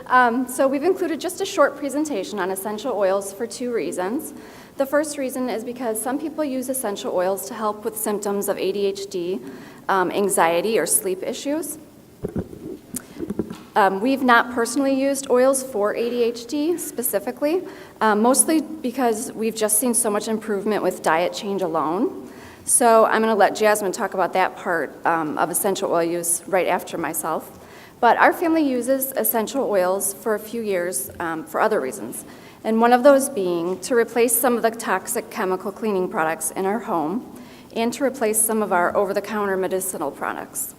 So we've included just a short presentation on essential oils for 2 reasons. The first reason is because some people use essential oils to help with symptoms of ADHD, anxiety, or sleep issues. We've not personally used oils for ADHD specifically, mostly because we've just seen so much improvement with diet change alone. So I'm going to let Jasmine talk about that part of essential oil use right after myself. But our family uses essential oils for a few years for other reasons, and one of those being to replace some of the toxic chemical cleaning products in our home and to replace some of our over-the-counter medicinal products.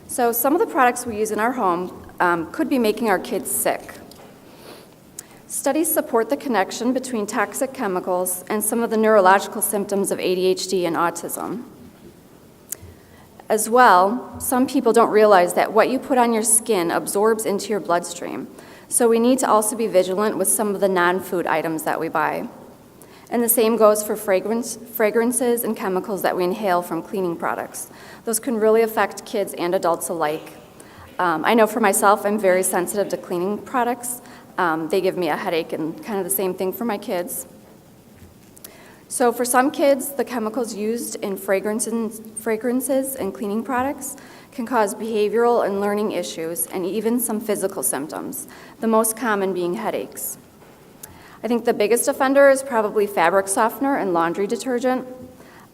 So some of the products we use in our home could be making our kids sick. Studies support the connection between toxic chemicals and some of the neurological symptoms of ADHD and autism. As well, some people don't realize that what you put on your skin absorbs into your bloodstream. So we need to also be vigilant with some of the non-food items that we buy. And the same goes for fragrances and chemicals that we inhale from cleaning products. Those can really affect kids and adults alike. I know for myself, I'm very sensitive to cleaning products. They give me a headache, and kind of the same thing for my kids. So for some kids, the chemicals used in fragrances and cleaning products can cause behavioral and learning issues and even some physical symptoms, the most common being headaches. I think the biggest offender is probably fabric softener and laundry detergent,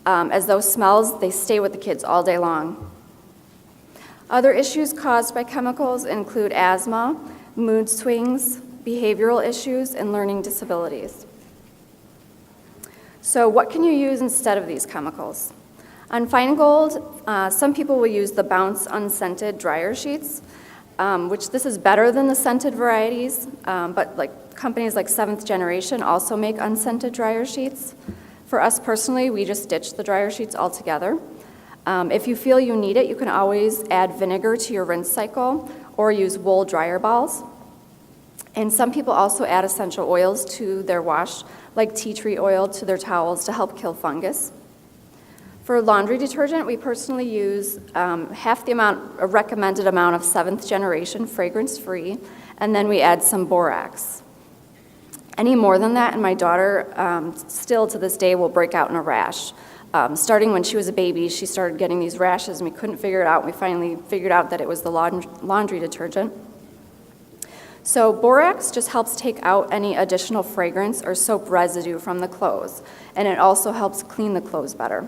as those smells, they stay with the kids all day long. Other issues caused by chemicals include asthma, mood swings, behavioral issues, and learning disabilities. So what can you use instead of these chemicals? On Fine Gold, some people will use the Bounce unscented dryer sheets, which this is better than the scented varieties, but companies like 7th Generation also make unscented dryer sheets. For us personally, we just ditch the dryer sheets altogether. If you feel you need it, you can always add vinegar to your rinse cycle or use wool dryer balls. And some people also add essential oils to their wash, like tea tree oil to their towels to help kill fungus. For laundry detergent, we personally use half the recommended amount of 7th Generation fragrance-free, and then we add some borax. Any more than that, and my daughter still to this day will break out in a rash. Starting when she was a baby, she started getting these rashes, and we couldn't figure it out. We finally figured out that it was the laundry detergent. So borax just helps take out any additional fragrance or soap residue from the clothes, and it also helps clean the clothes better.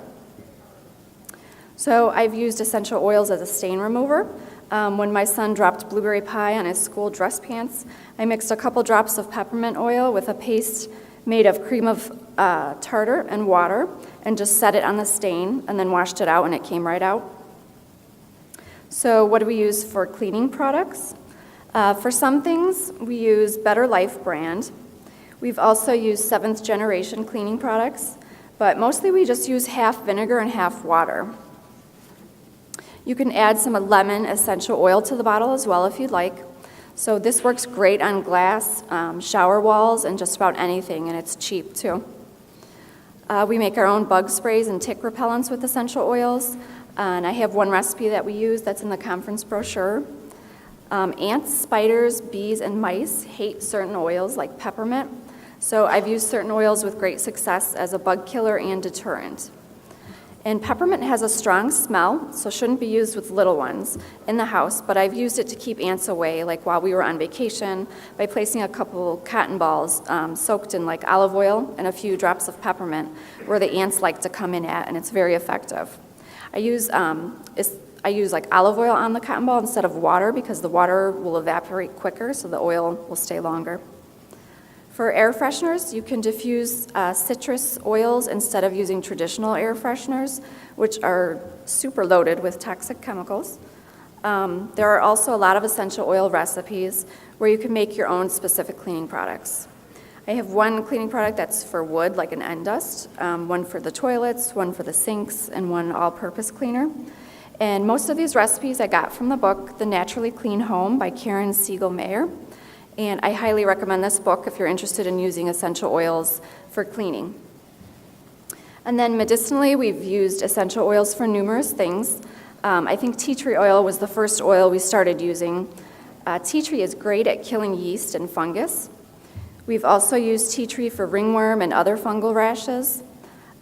So I've used essential oils as a stain remover. When my son dropped blueberry pie on his school dress pants, I mixed a couple drops of peppermint oil with a paste made of cream of tartar and water and just set it on the stain and then washed it out, and it came right out. So what do we use for cleaning products? For some things, we use Better Life brand. We've also used 7th Generation cleaning products, but mostly we just use half vinegar and half water. You can add some lemon essential oil to the bottle as well if you'd like. So this works great on glass, shower walls, and just about anything, and it's cheap too. We make our own bug sprays and tick repellents with essential oils, and I have one recipe that we use that's in the conference brochure. Ants, spiders, bees, and mice hate certain oils like peppermint, so I've used certain oils with great success as a bug killer and deterrent. And peppermint has a strong smell, so shouldn't be used with little ones in the house, but I've used it to keep ants away, like while we were on vacation, by placing a couple cotton balls soaked in like olive oil and a few drops of peppermint where the ants like to come in at, and it's very effective. I use like olive oil on the cotton ball instead of water because the water will evaporate quicker, so the oil will stay longer. For air fresheners, you can diffuse citrus oils instead of using traditional air fresheners, which are super loaded with toxic chemicals. There are also a lot of essential oil recipes where you can make your own specific cleaning products. I have one cleaning product that's for wood, like an end dust, one for the toilets, one for the sinks, and one all-purpose cleaner. And most of these recipes I got from the book, The Naturally Clean Home by Karen Siegel Mayer. And I highly recommend this book if you're interested in using essential oils for cleaning. And then medicinally, we've used essential oils for numerous things. I think tea tree oil was the first oil we started using Tea tree is great at killing yeast and fungus. We've also used tea tree for ringworm and other fungal rashes.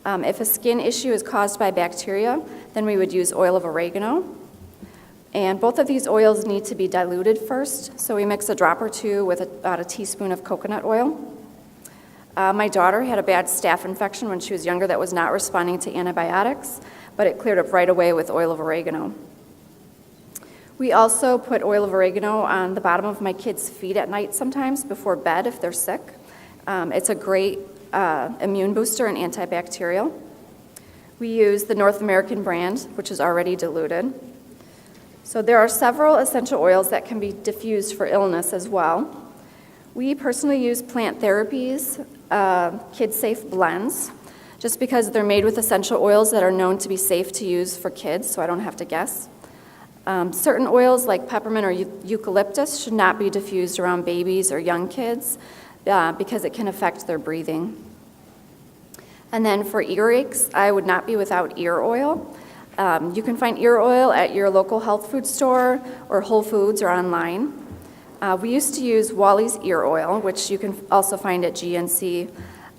If a skin issue is caused by bacteria, then we would use oil of oregano. And both of these oils need to be diluted first, so we mix a drop or two with about a teaspoon of coconut oil. My daughter had a bad staph infection when she was younger that was not responding to antibiotics, but it cleared up right away with oil of oregano. We also put oil of oregano on the bottom of my kids' feet at night sometimes before bed if they're sick. It's a great immune booster and antibacterial. We use the North American brand, which is already diluted. So there are several essential oils that can be diffused for illness as well. We personally use Plant Therapy's kid-safe blends, just because they're made with essential oils that are known to be safe to use for kids, so I don't have to guess. Certain oils like peppermint or eucalyptus should not be diffused around babies or young kids because it can affect their breathing. And then for earaches, I would not be without ear oil. You can find ear oil at your local health food store or Whole Foods or online. We used to use Wally's ear oil, which you can also find at GNC.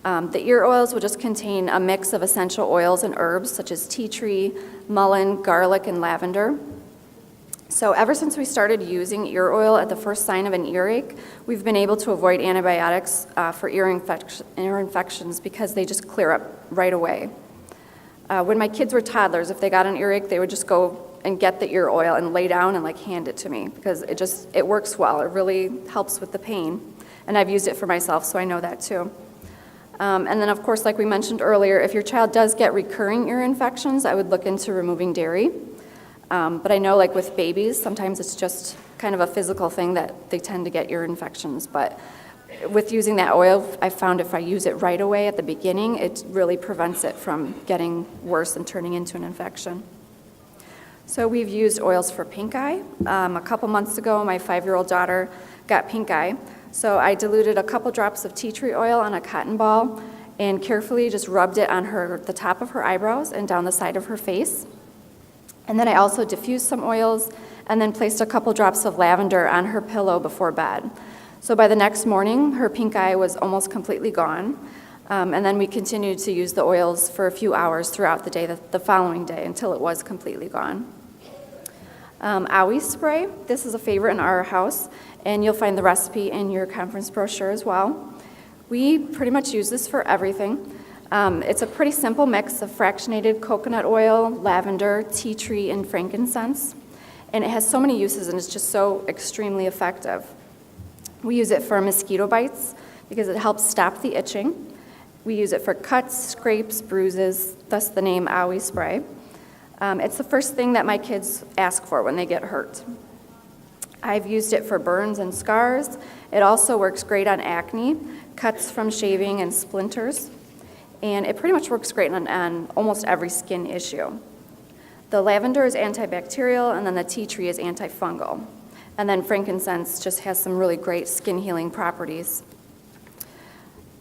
The ear oils will just contain a mix of essential oils and herbs such as tea tree, mullein, garlic, and lavender. So ever since we started using ear oil at the first sign of an earache, we've been able to avoid antibiotics for ear infections because they just clear up right away. When my kids were toddlers, if they got an earache, they would just go and get the ear oil and lay down and hand it to me because it works well. It really helps with the pain. And I've used it for myself, so I know that too. And then of course, like we mentioned earlier, if your child does get recurring ear infections, I would look into removing dairy. But I know with babies, sometimes it's just kind of a physical thing that they tend to get ear infections. But with using that oil, I found if I use it right away at the beginning, it really prevents it from getting worse and turning into an infection. So we've used oils for pink eye. A couple months ago, my 5-year-old daughter got pink eye. So I diluted a couple drops of tea tree oil on a cotton ball and carefully just rubbed it on the top of her eyebrows and down the side of her face. And then I also diffused some oils and then placed a couple drops of lavender on her pillow before bed. So by the next morning, her pink eye was almost completely gone. And then we continued to use the oils for a few hours throughout the day, the following day, until it was completely gone. Owie spray, this is a favorite in our house, and you'll find the recipe in your conference brochure as well. We pretty much use this for everything. It's a pretty simple mix of fractionated coconut oil, lavender, tea tree, and frankincense. And it has so many uses, and it's just so extremely effective. We use it for mosquito bites because it helps stop the itching. We use it for cuts, scrapes, bruises, thus the name Owie spray. It's the first thing that my kids ask for when they get hurt. I've used it for burns and scars. It also works great on acne, cuts from shaving, and splinters. And it pretty much works great on almost every skin issue. The lavender is antibacterial, and then the tea tree is antifungal. And then frankincense just has some really great skin healing properties.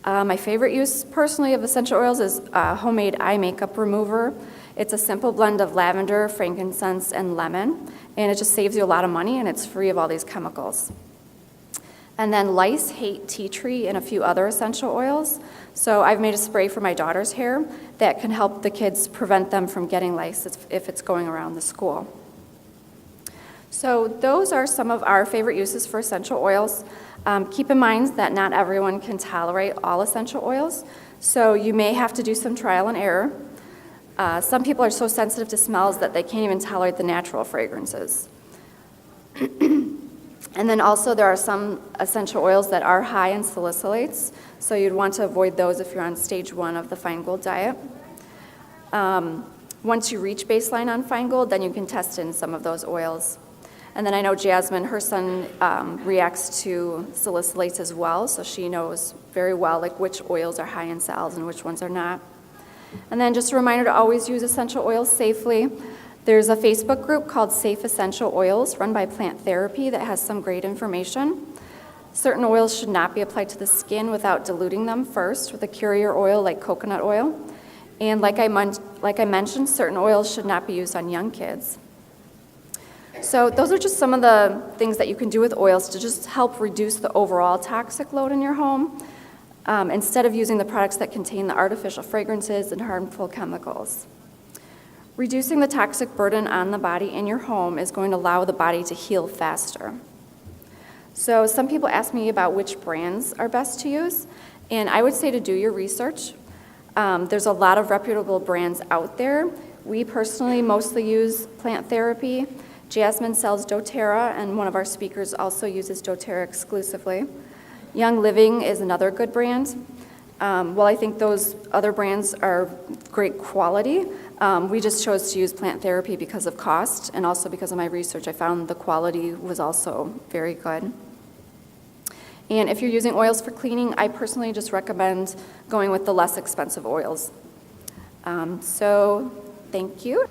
My favorite use personally of essential oils is homemade eye makeup remover. It's a simple blend of lavender, frankincense, and lemon, and it just saves you a lot of money, and it's free of all these chemicals. And then lice hate tea tree and a few other essential oils. So I've made a spray for my daughter's hair that can help the kids prevent them from getting lice if it's going around the school. So those are some of our favorite uses for essential oils. Keep in mind that not everyone can tolerate all essential oils, so you may have to do some trial and error. Some people are so sensitive to smells that they can't even tolerate the natural fragrances. And then also there are some essential oils that are high in salicylates, so you'd want to avoid those if you're on stage 1 of the Feingold diet. Once you reach baseline on Feingold, then you can test in some of those oils. And then I know Jasmine, her son, reacts to salicylates as well, so she knows very well which oils are high in sals and which ones are not. And then just a reminder to always use essential oils safely. There's a Facebook group called Safe Essential Oils run by Plant Therapy that has some great information. Certain oils should not be applied to the skin without diluting them first with a carrier oil like coconut oil. And like I mentioned, certain oils should not be used on young kids. So those are just some of the things that you can do with oils to just help reduce the overall toxic load in your home, instead of using the products that contain the artificial fragrances and harmful chemicals. Reducing the toxic burden on the body in your home is going to allow the body to heal faster. So some people ask me about which brands are best to use, and I would say to do your research. There's a lot of reputable brands out there. We personally mostly use Plant Therapy. Jasmine sells doTERRA, and one of our speakers also uses doTERRA exclusively. Young Living is another good brand. While I think those other brands are great quality, we just chose to use Plant Therapy because of cost, and also because of my research. I found the quality was also very good. And if you're using oils for cleaning, I personally just recommend going with the less expensive oils. So thank you.